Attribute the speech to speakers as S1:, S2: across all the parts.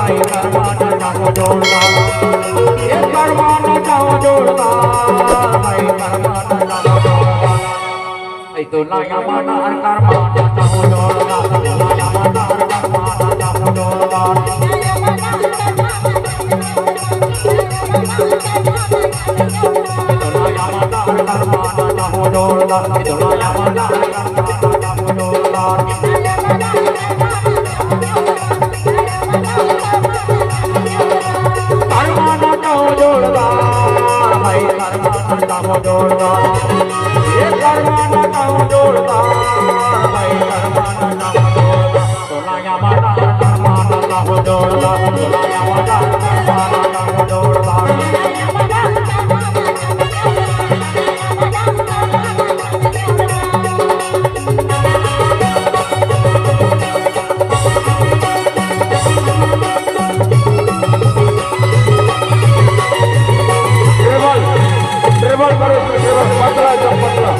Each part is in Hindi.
S1: भाई करवाना चाहो जोरदार, ये करवाना चाहो जोरदार, भाई करवाना चाहो जोरदार। तो नया मनार करवाना चाहो जोरदार, नया मनार करवाना चाहो जोरदार, नया मनार करवाना चाहो जोरदार, नया मनार करवाना चाहो जोरदार। करवाना चाहो जोरदार, भाई करवाना चाहो जोरदार, ये करवाना चाहो जोरदार, भाई करवाना चाहो जोरदार। तो नया मनार करवाना चाहो जोरदार, नया मनार करवाना चाहो जोरदार। ट्रेवल करो, ट्रेवल पतला एकदम पतला।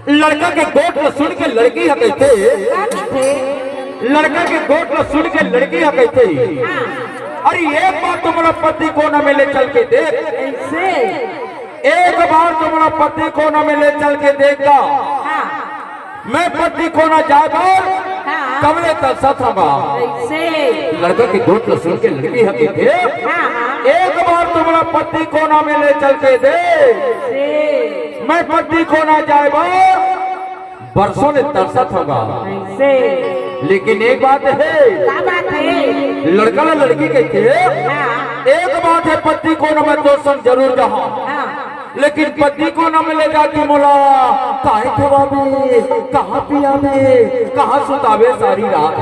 S1: लड़का के गोट ल सुन के लड़की हकई थे, लड़का के गोट ल सुन के लड़की हकई थे। अरे एक बार तुम्हारा पति को न मिले चल के देख, एक बार तुम्हारा पति को न मिले चल के देखा, मैं पति को न जाए बार कमले तक सथमा। लड़का के गोट ल सुन के लड़की हकई थे, एक बार तुम्हारा पति को न मिले चल के देख, मैं पति को ना जाए बरसों ने तरसत होगा। लेकिन एक बात है, लड़का ना लड़की कहते एक बात है, पति को ना मैं दोस्तन जरूर जहा, लेकिन पति को ना मिले जाती मोला काहे खवाबे, कहाँ पियाबे, कहाँ सुतावे सारी रात।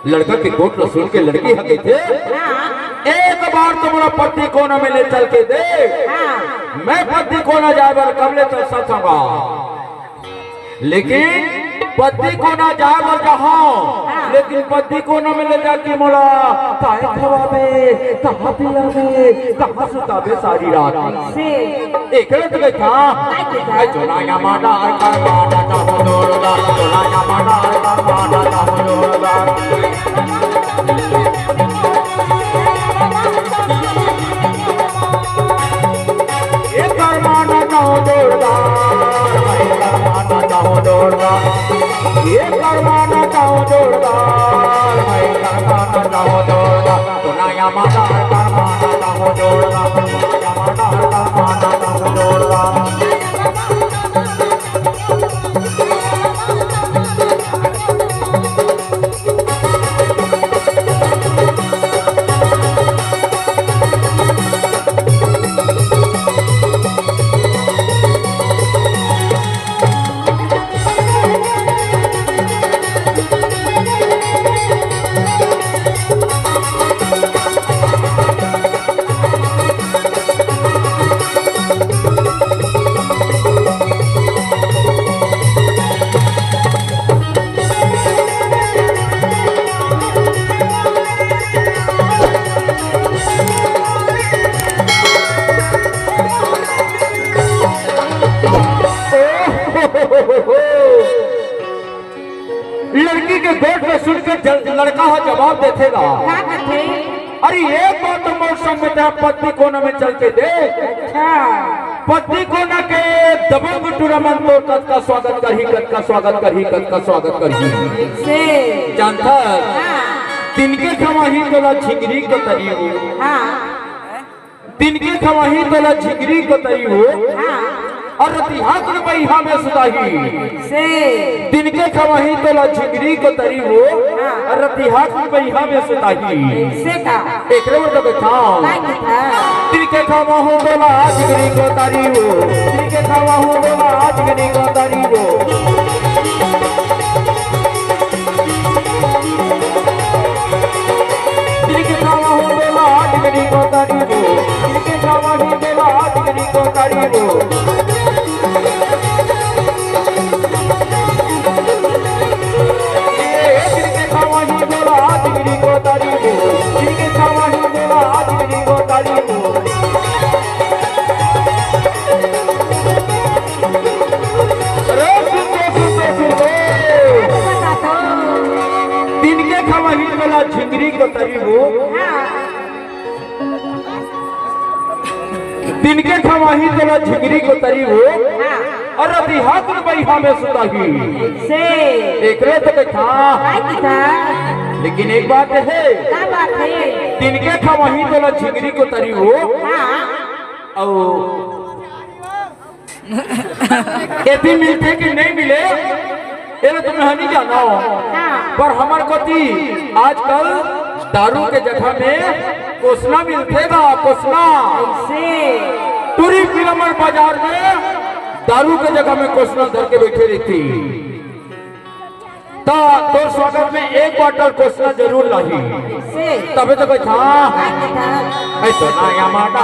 S1: लड़का के गोट ल सुन के लड़की हकी थे, एक बार तुम्हारा पति को ना मिले चल के दे, मैं पति को ना जाए बर कमले तो सच होगा। लेकिन पति को ना जाए बर जहाँ, लेकिन पति को ना मिले जाके मोला काहे खवाबे, कहाँ पिलाबे, कहाँ सुताबे सारी रात। एक तो देखा चुनाया मनार करवाना चाहो जोरदार, चुनाया मनार करवाना चाहो जोरदार, ये करवाना चाहो जोरदार, भाई करवाना चाहो जोरदार, ये करवाना चाहो जोरदार, भाई करवाना चाहो जोरदार। तो नया मनार करवाना चाहो जोरदार, नया मनार करवाना चाहो जोरदार। लड़की के गोट में सुनकर लड़का हो जवाब देखेगा, अरे एक बात तो मौसम में पति कोना में चल के दे। पति कोना के दबंग टूर्नामेंट तो कद का स्वागत कर ही, कद का स्वागत कर ही, कद का स्वागत कर ही। जानता तिनके खवाही तोला झिगरी को तरी हो, तिनके खवाही तोला झिगरी को तरी हो, और रतिहात में बहिहा में सुताही से दिन के खवाही तोला झिगरी को तरी हो, और रतिहात में बहिहा में सुताही से का एक रे तो बताओ दिन के खवाहू तोला झिगरी को तरी हो, दिन के खवाहू तोला झिगरी को तरी हो। तिनके खवाही वाला झिंगरी को तरी वो तिनके खवाही वाला झिंगरी को तरी वो और अभी हाथ में भाई हमें सुताही
S2: से
S1: एकरे तो था लेकिन एक बात है
S2: क्या बात है
S1: तिनके खवाही वाला झिंगरी को तरी वो और यदि मिलते कि नहीं मिले ये तुम्हें नहीं जाना हो पर हमारे गति आजकल दारू के जगह में कोसना मिलतेगा कोसना टूरी फिल्म बाजार में दारू के जगह में कोसना धर के बैठे रहती तो तोर स्वागत में एक बॉटल कोसना जरूर लाई तबे तो कोई था ऐसा ना या माटा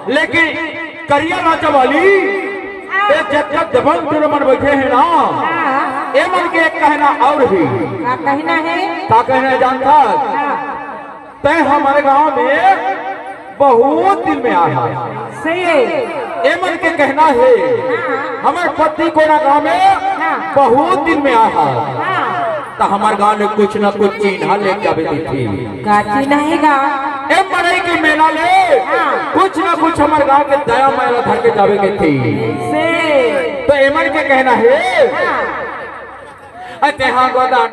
S1: लेकिन करिया राजा वाली ये जब जब दबंग दुर्मन बैठे हैं ना ये मन के एक कहना और भी
S2: क्या कहना है
S1: क्या कहना जानता तय हमारे गांव में बहुत दिन में आया
S2: सही
S1: ये मन के कहना है हमारे पति को ना गांव में बहुत दिन में आया तो हमारे गांव में कुछ ना कुछ चिन्ह लेके आवे थी
S2: का चिन्ह हैगा
S1: ए मरई के मेला ले कुछ ना कुछ हमारे गांव के दया मेला धर के जावे के थी
S2: से
S1: तो एमन के कहना है अते हाँ गोदा